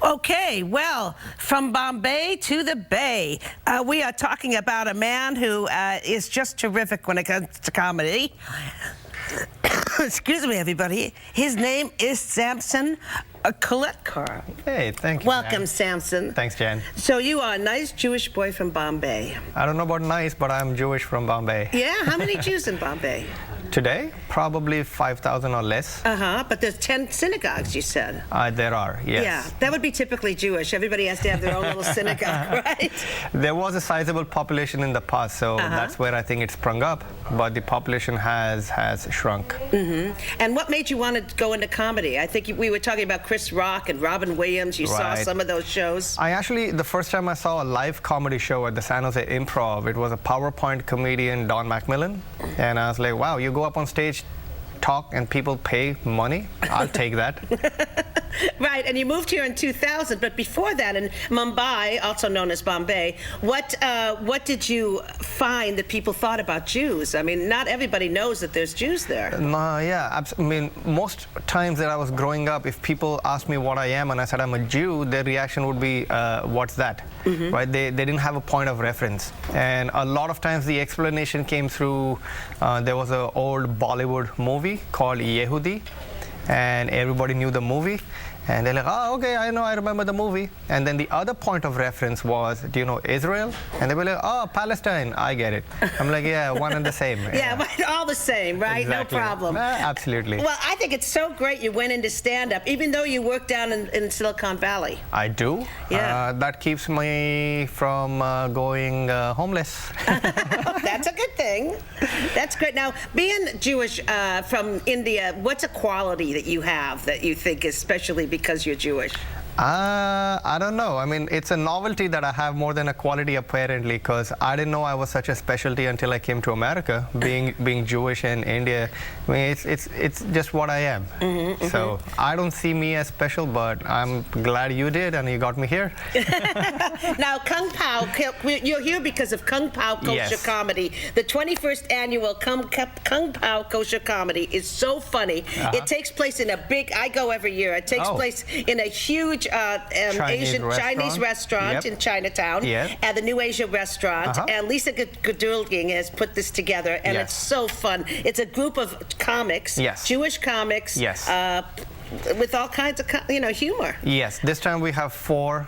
Okay, well, from Bombay to the Bay, we are talking about a man who is just terrific when it comes to comedy. Excuse me, everybody. His name is Samson Koletkar. Hey, thank you. Welcome, Jan. Samson. Thanks, Jan. So you are a nice Jewish boy from Bombay. I don't know about nice, but I'm Jewish from Bombay. Yeah? How many Jews in Bombay? Today, probably 5,000 or less. But there's 10 synagogues, you said. There are, yes. Yeah, that would be typically Jewish. Everybody has to have their own little synagogue, right? There was a sizable population in the past, so that's where I think it sprung up. But the population has shrunk. And what made you want to go into comedy? I think we were talking about Chris Rock and Robin Williams. You saw some of those shows. I actually, the first time I saw a live comedy show at the San Jose Improv, it was a PowerPoint comedian, Don Macmillan. And I was like, wow, you go up on stage, talk, and people pay money? I'll take that. Right, and you moved here in 2000, but before that in Mumbai, also known as Bombay, what did you find that people thought about Jews? I mean, not everybody knows that there's Jews there. Yeah, I mean, most times that I was growing up, if people asked me what I am and I said I'm a Jew, their reaction would be, what's that? Right? They didn't have a point of reference. And a lot of times the explanation came through, there was an old Bollywood movie called Yehudi, and everybody knew the movie. And they're like, oh, okay, I remember the movie. And then the other point of reference was, do you know Israel? And they were like, oh, Palestine, I get it. I'm like, yeah, one and the same. Yeah, all the same, right? Exactly. No problem. Absolutely. Well, I think it's so great you went into stand-up, even though you work down in Silicon Valley. I do. Yeah. That keeps me from going homeless. That's a good thing. That's good. Now, being Jewish from India, what's a quality that you have that you think is especially because you're Jewish? I don't know. I mean, it's a novelty that I have more than a quality, apparently, because I didn't know I was such a specialty until I came to America. Being Jewish in India, I mean, it's just what I am. So I don't see me as special, but I'm glad you did, and you got me here. Now, Kung Pao, you're here because of Kung Pao Kosher Comedy. The 21st annual Kung Pao Kosher Comedy is so funny. It takes place in a big, I go every year, it takes place in a huge Chinese restaurant in Chinatown, and the New Asia restaurant, and Lisa Gadulging has put this together, and it's so fun. It's a group of comics, Jewish comics, with all kinds of humor. Yes, this time we have 4.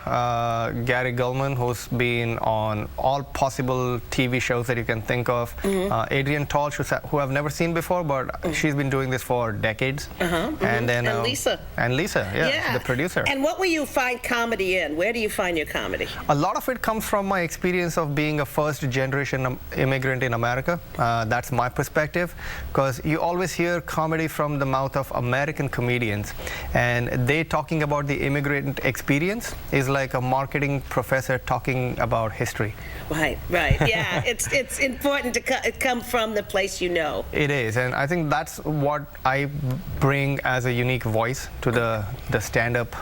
Gary Gulman, who's been on all possible TV shows that you can think of. Adrienne Tolsch, who I've never seen before, but she's been doing this for decades. And then Lisa. And Lisa, the producer. And what will you find comedy in? Where do you find your comedy? A lot of it comes from my experience of being a first-generation immigrant in America. That's my perspective, because you always hear comedy from the mouth of American comedians. And they talking about the immigrant experience is like a marketing professor talking about history. Right, yeah. It's important to come from the place you know. It is, and I think that's what I bring as a unique voice to the stand-up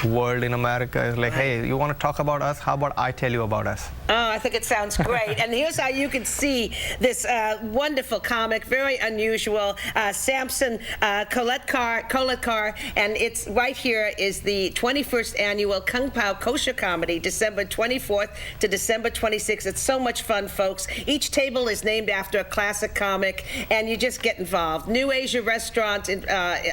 world in America. Is like, hey, you want to talk about us? How about I tell you about us? Oh, I think it sounds great. And here's how you can see this wonderful comic, very unusual, Samson Koletkar, and it's right here is the 21st annual Kung Pao Kosher Comedy, December 24th to December 26th. It's so much fun, folks. Each table is named after a classic comic, and you just get involved. New Asia Restaurant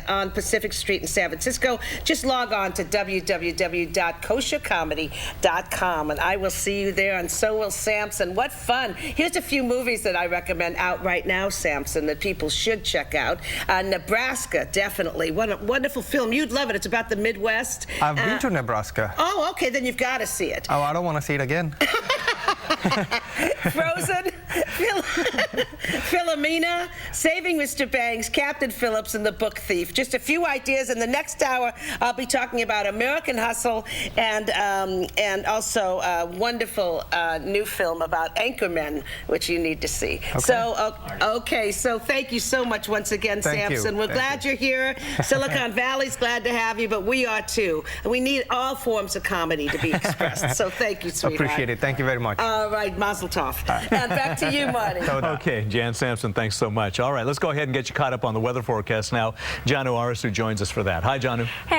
on Pacific Street in San Francisco. Just log on to www.koshercomedy.com, and I will see you there, and so will Samson. What fun. Here's a few movies that I recommend out right now, Samson, that people should check out. Nebraska, definitely. What a wonderful film. You'd love it. It's about the Midwest. I've been to Nebraska. Oh, okay, then you've got to see it. Oh, I don't want to see it again. Frozen, Philomena, Saving Mr. Banks, Captain Phillips, and The Book Thief. Just a few ideas. In the next hour, I'll be talking about American Hustle and also a wonderful new film about anchormen, which you need to see. Okay. So, so thank you so much once again, Samson. We're glad you're here. Silicon Valley's glad to have you, but we are too. We need all forms of comedy to be expressed. So thank you, sweetheart. Appreciate it. Thank you very much. All right, Mazel Tov. And back to you, Marty. Okay, Jan Samson, thanks so much. All right, let's go ahead and get you caught up on the weather forecast now. Janu Aris, who joins us for that. Hi, Janu. Hey.